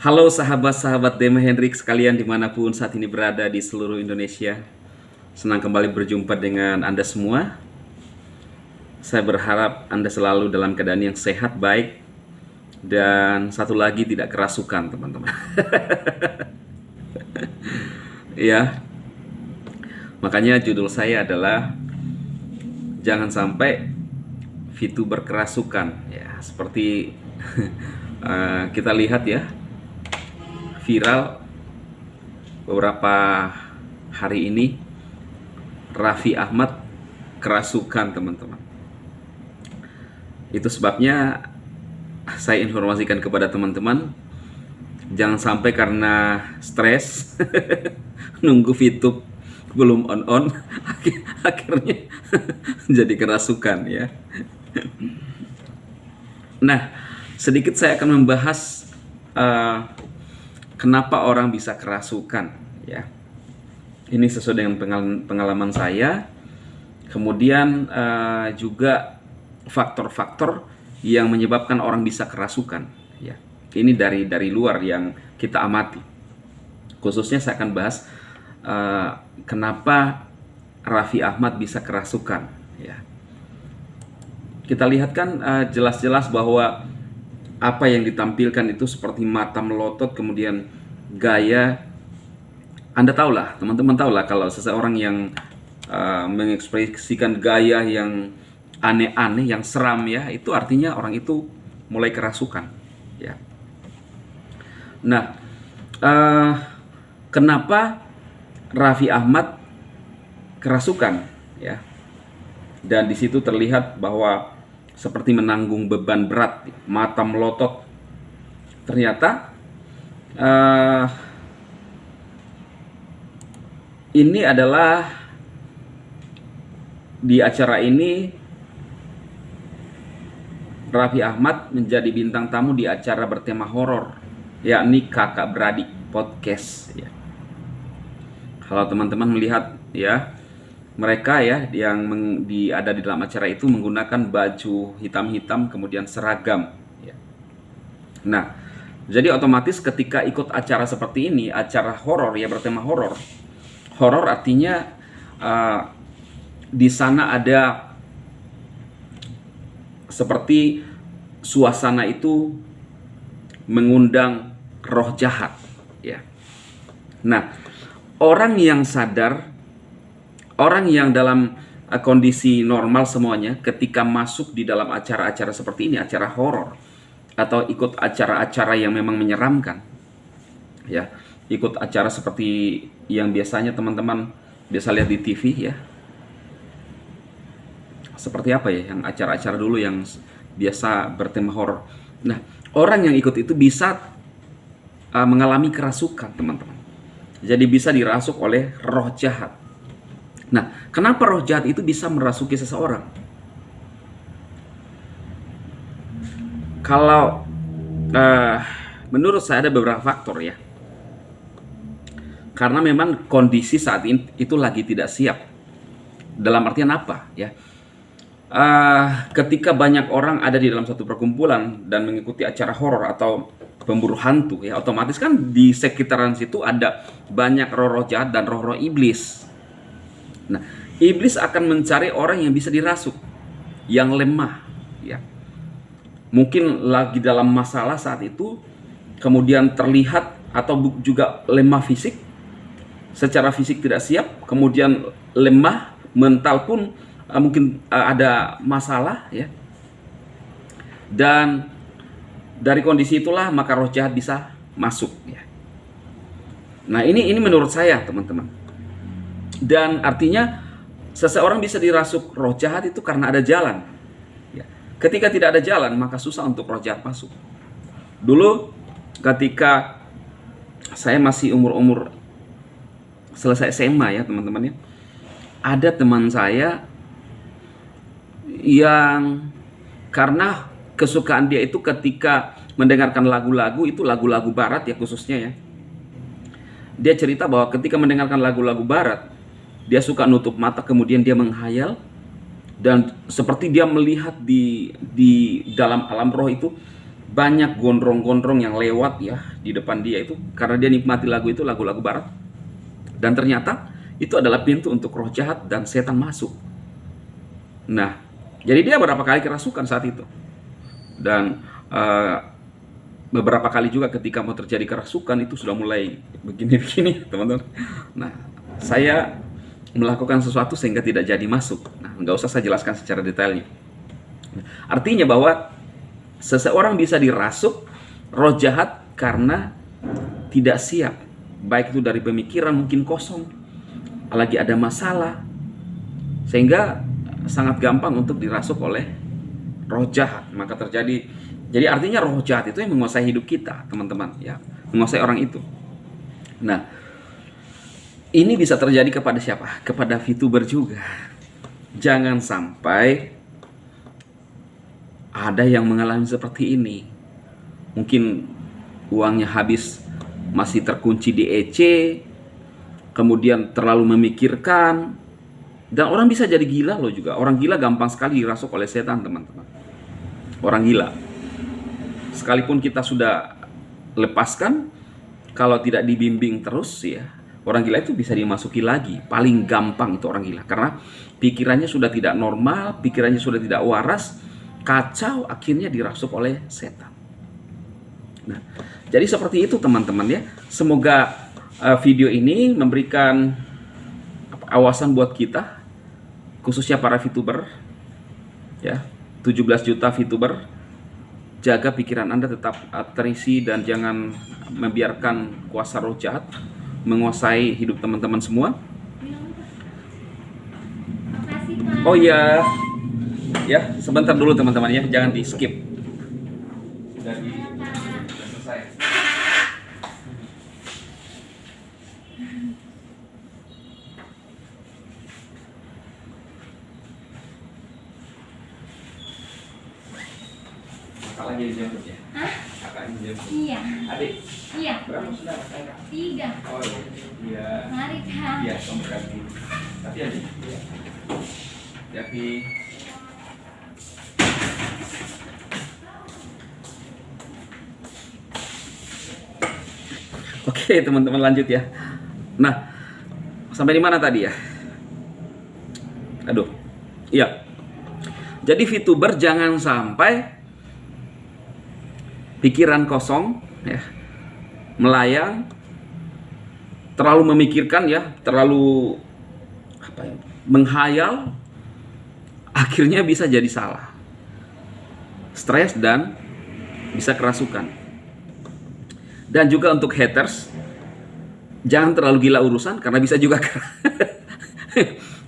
Halo sahabat-sahabat Dema Hendrik sekalian dimanapun saat ini berada di seluruh Indonesia. Senang kembali berjumpa dengan Anda semua. Saya berharap Anda selalu dalam keadaan yang sehat, baik, dan satu lagi tidak kerasukan, teman-teman. Ya, makanya judul saya adalah jangan sampai VTuber kerasukan. Ya, seperti kita lihat ya, viral beberapa hari ini, Raffi Ahmad kerasukan, teman-teman. Itu sebabnya saya informasikan kepada teman-teman, jangan sampai karena stres nunggu VTube belum on akhirnya jadi kerasukan ya. Nah, sedikit saya akan membahas kenapa orang bisa kerasukan ya. Ini sesuai dengan pengalaman saya. Kemudian juga faktor-faktor yang menyebabkan orang bisa kerasukan ya. Ini dari luar yang kita amati. Khususnya saya akan bahas kenapa Raffi Ahmad bisa kerasukan ya. Kita lihat kan jelas-jelas bahwa apa yang ditampilkan itu seperti mata melotot, kemudian gaya. Anda tahulah, teman-teman tahulah kalau seseorang yang mengekspresikan gaya yang aneh-aneh, yang seram ya, itu artinya orang itu mulai kerasukan ya. Nah, kenapa Raffi Ahmad kerasukan ya? Dan di situ terlihat bahwa seperti menanggung beban berat, mata melotot. Ternyata ini adalah di acara ini Raffi Ahmad menjadi bintang tamu di acara bertema horor, yakni Kakak Beradik Podcast ya. Kalau teman-teman melihat ya, mereka ya yang ada di dalam acara itu menggunakan baju hitam-hitam, kemudian seragam ya. Nah, jadi otomatis ketika ikut acara seperti ini, acara horor ya, bertema horor. Horor artinya di sana ada seperti suasana itu mengundang roh jahat ya. Nah, orang yang sadar, orang yang dalam kondisi normal semuanya, ketika masuk di dalam acara-acara seperti ini, acara horor atau ikut acara-acara yang memang menyeramkan ya, ikut acara seperti yang biasanya teman-teman biasa lihat di TV ya. Seperti apa ya, yang acara-acara dulu yang biasa bertema horor. Nah, orang yang ikut itu bisa mengalami kerasukan, teman-teman. Jadi bisa dirasuk oleh roh jahat. Nah, kenapa roh jahat itu bisa merasuki seseorang? Kalau menurut saya ada beberapa faktor ya. Karena memang kondisi saat ini itu lagi tidak siap. Dalam artian apa ya? Ketika banyak orang ada di dalam satu perkumpulan dan mengikuti acara horor atau pemburu hantu ya, otomatis kan di sekitaran situ ada banyak roh-roh jahat dan roh-roh iblis. Nah, iblis akan mencari orang yang bisa dirasuk, yang lemah ya. Mungkin lagi dalam masalah saat itu, kemudian terlihat atau juga lemah fisik, secara fisik tidak siap, kemudian lemah, mental pun mungkin ada masalah ya. Dan dari kondisi itulah maka roh jahat bisa masuk ya. Nah, ini menurut saya, teman-teman. Dan artinya seseorang bisa dirasuk roh jahat itu karena ada jalan ya. Ketika tidak ada jalan, maka susah untuk roh jahat masuk. Dulu ketika saya masih umur selesai SMA ya, teman-teman ya, ada teman saya yang karena kesukaan dia itu ketika mendengarkan lagu-lagu, itu lagu-lagu barat ya khususnya ya. Dia cerita bahwa ketika mendengarkan lagu-lagu barat, dia suka nutup mata, kemudian dia menghayal dan seperti dia melihat di dalam alam roh itu banyak gondrong-gondrong yang lewat ya di depan dia itu karena dia nikmati lagu itu, lagu-lagu barat. Dan ternyata itu adalah pintu untuk roh jahat dan setan masuk. Nah, jadi dia beberapa kali kerasukan saat itu. Dan beberapa kali juga ketika mau terjadi kerasukan itu sudah mulai begini-begini, teman-teman. Nah, saya melakukan sesuatu sehingga tidak jadi masuk. Nah, nggak usah saya jelaskan secara detailnya. Artinya bahwa seseorang bisa dirasuk roh jahat karena tidak siap. Baik itu dari pemikiran mungkin kosong, lagi ada masalah, sehingga sangat gampang untuk dirasuk oleh roh jahat. Maka terjadi, jadi artinya roh jahat itu yang menguasai hidup kita, teman-teman, ya, menguasai orang itu. Nah, ini bisa terjadi kepada siapa? Kepada VTuber juga. Jangan sampai ada yang mengalami seperti ini. Mungkin uangnya habis masih terkunci di EC, kemudian terlalu memikirkan, dan orang bisa jadi gila loh juga. Orang gila gampang sekali dirasuk oleh setan, teman-teman. Orang gila, sekalipun kita sudah lepaskan, kalau tidak dibimbing terus ya, orang gila itu bisa dimasuki lagi. Paling gampang itu orang gila, karena pikirannya sudah tidak normal, pikirannya sudah tidak waras, kacau, akhirnya dirasuk oleh setan. Nah, jadi seperti itu teman-teman ya. Semoga video ini memberikan awasan buat kita, khususnya para VTuber ya, 17 juta VTuber. Jaga pikiran Anda tetap terisi dan jangan membiarkan kuasa roh jahat menguasai hidup teman-teman semua. Oh iya, ya sebentar dulu teman-teman ya, jangan di skip. Sudah selesai. Kakak lagi dijemput ya? Hah? Kakak dijemput? Iya. Adik? Iya. Berapa sudah kakak? 3. Oh iya. Mari Kak. Iya, kamu berarti. Tapi adik? Iya. Tapi oke, teman-teman lanjut ya. Nah, sampai di mana tadi ya? Aduh. Iya. Jadi VTuber jangan sampai pikiran kosong ya, melayang, terlalu memikirkan ya, terlalu apa ya, menghayal, akhirnya bisa jadi salah, stres dan bisa kerasukan. Dan juga untuk haters, jangan terlalu gila urusan karena bisa juga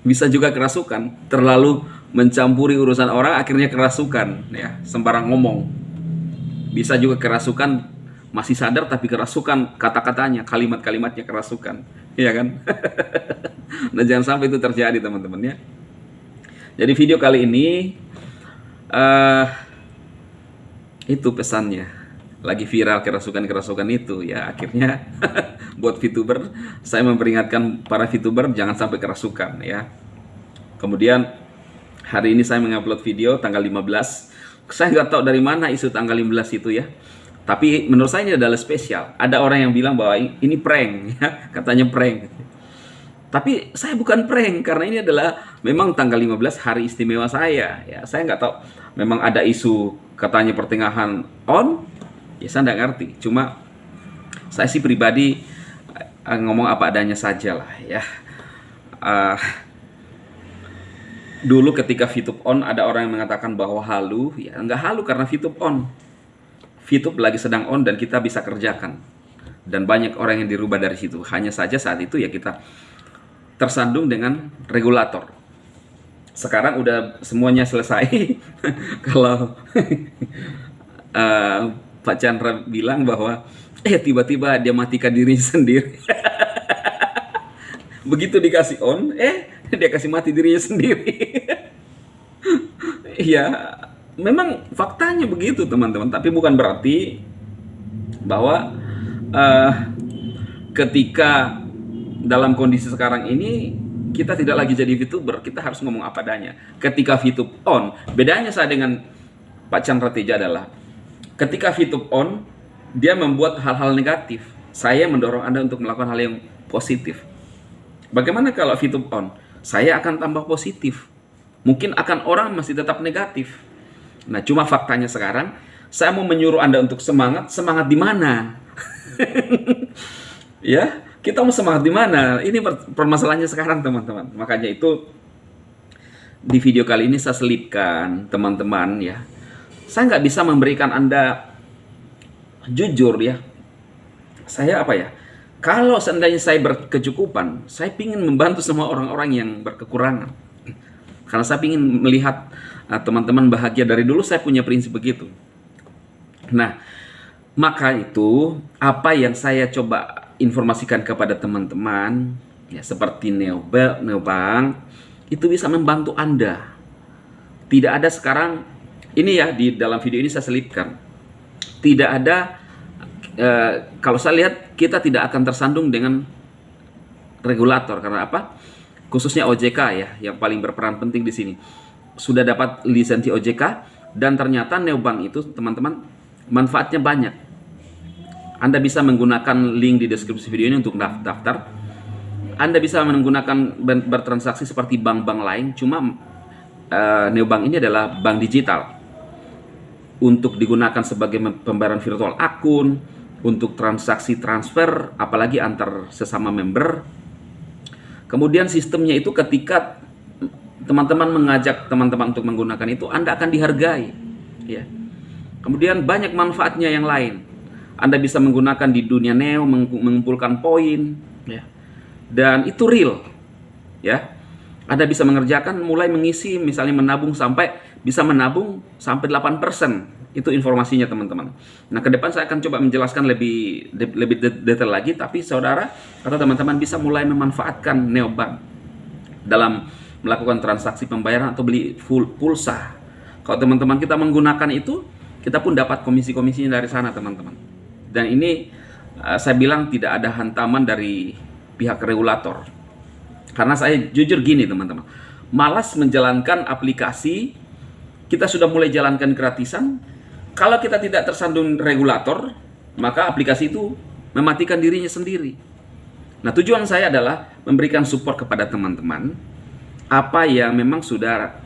bisa juga kerasukan. Terlalu mencampuri urusan orang akhirnya kerasukan ya, sembarang ngomong. Bisa juga kerasukan, masih sadar tapi kerasukan kata-katanya, kalimat-kalimatnya kerasukan, ya kan? Nah, jangan sampai itu terjadi teman-teman ya. Jadi video kali ini itu pesannya, lagi viral kerasukan-kerasukan itu ya, akhirnya buat VTuber saya memperingatkan para VTuber jangan sampai kerasukan ya. Kemudian hari ini saya mengupload video tanggal 15. Saya nggak tahu dari mana isu tanggal 15 itu ya. Tapi menurut saya ini adalah spesial. Ada orang yang bilang bahwa ini prank ya, katanya prank. Tapi saya bukan prank karena ini adalah memang tanggal 15 hari istimewa saya ya. Saya nggak tahu, memang ada isu katanya pertengahan on. Ya saya nggak ngerti. Cuma saya sih pribadi ngomong apa adanya saja lah ya. Dulu ketika VTube on ada orang yang mengatakan bahwa halu, ya nggak halu karena VTube on. VTube lagi sedang on dan kita bisa kerjakan. Dan banyak orang yang dirubah dari situ. Hanya saja saat itu ya kita tersandung dengan regulator. Sekarang udah semuanya selesai. Kalau Pak Chandra bilang bahwa tiba-tiba dia matikan dirinya sendiri. Begitu dikasih on, dia kasih mati dirinya sendiri. Ya, memang faktanya begitu teman-teman. Tapi bukan berarti bahwa ketika dalam kondisi sekarang ini kita tidak lagi jadi VTuber, kita harus ngomong apa adanya. Ketika VTube on, bedanya saya dengan Pak Chandra Teja adalah Ketika VTube on, dia membuat hal-hal negatif. Saya mendorong Anda untuk melakukan hal yang positif. Bagaimana kalau VTube on? Saya akan tambah positif. Mungkin akan orang masih tetap negatif. Nah, cuma faktanya sekarang, saya mau menyuruh Anda untuk semangat. Semangat di mana? Ya, kita mau semangat di mana? Ini permasalahannya sekarang, teman-teman. Makanya itu di video kali ini saya selipkan, teman-teman, ya. Saya nggak bisa memberikan Anda jujur, ya. Saya apa ya? Kalau seandainya saya berkecukupan, saya ingin membantu semua orang-orang yang berkekurangan. Karena saya ingin melihat teman-teman bahagia. Dari dulu saya punya prinsip begitu. Nah, maka itu apa yang saya coba informasikan kepada teman-teman, ya, seperti neobank, itu bisa membantu Anda. Tidak ada sekarang, ini ya, di dalam video ini saya selipkan, tidak ada, kalau saya lihat, kita tidak akan tersandung dengan regulator. Karena apa? Khususnya OJK, ya, yang paling berperan penting di sini. Sudah dapat lisensi OJK, dan ternyata neobank itu, teman-teman, manfaatnya banyak. Anda bisa menggunakan link di deskripsi video ini untuk daftar. Anda bisa menggunakan bertransaksi seperti bank-bank lain, cuma neobank ini adalah bank digital. Untuk digunakan sebagai pembayaran virtual akun, untuk transaksi transfer, apalagi antar sesama member. Kemudian sistemnya itu ketika teman-teman mengajak teman-teman untuk menggunakan itu, Anda akan dihargai, ya. Kemudian banyak manfaatnya yang lain. Anda bisa menggunakan di dunia neo, mengumpulkan poin, ya. Dan itu real, ya. Anda bisa mengerjakan mulai mengisi, misalnya menabung bisa menabung sampai 8%. Itu informasinya, teman-teman. Nah, ke depan saya akan coba menjelaskan lebih detail lagi, tapi saudara atau teman-teman bisa mulai memanfaatkan neobank dalam melakukan transaksi pembayaran atau beli pulsa. Kalau teman-teman kita menggunakan itu, kita pun dapat komisi-komisinya dari sana, teman-teman. Dan ini saya bilang tidak ada hantaman dari pihak regulator. Karena saya jujur gini, teman-teman, malas menjalankan aplikasi. Kita sudah mulai jalankan gratisan. Kalau kita tidak tersandung regulator, maka aplikasi itu mematikan dirinya sendiri. Nah, tujuan saya adalah memberikan support kepada teman-teman apa yang memang sudah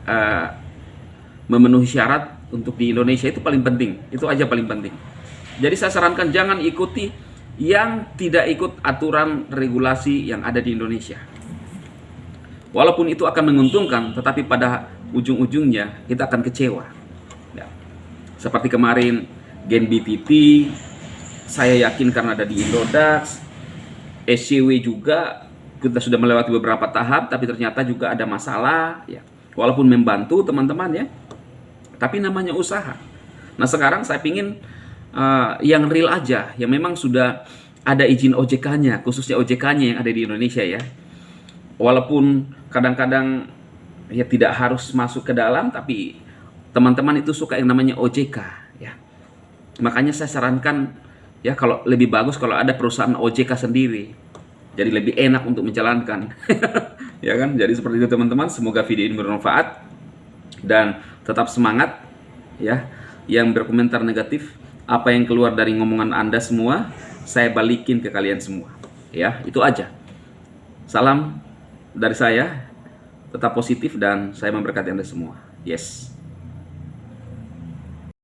memenuhi syarat untuk di Indonesia. Itu paling penting. Itu aja paling penting. Jadi saya sarankan jangan ikuti yang tidak ikut aturan regulasi yang ada di Indonesia. Walaupun itu akan menguntungkan, tetapi pada ujung-ujungnya kita akan kecewa. Ya. Seperti kemarin Gen BTT, saya yakin karena ada di Indodax, SCW juga kita sudah melewati beberapa tahap, tapi ternyata juga ada masalah. Ya. Walaupun membantu teman-teman, ya, tapi namanya usaha. Nah, sekarang saya pingin yang real aja, yang memang sudah ada izin OJK-nya, khususnya OJK-nya yang ada di Indonesia, ya. Walaupun kadang-kadang ya tidak harus masuk ke dalam, tapi teman-teman itu suka yang namanya OJK, ya. Makanya saya sarankan, ya, kalau lebih bagus kalau ada perusahaan OJK sendiri. Jadi lebih enak untuk menjalankan. Ya kan? Jadi seperti itu, teman-teman. Semoga video ini bermanfaat dan tetap semangat, ya. Yang berkomentar negatif, apa yang keluar dari ngomongan Anda semua, saya balikin ke kalian semua. Ya, itu aja. Salam dari saya, tetap positif dan saya memberkati Anda semua. Yes.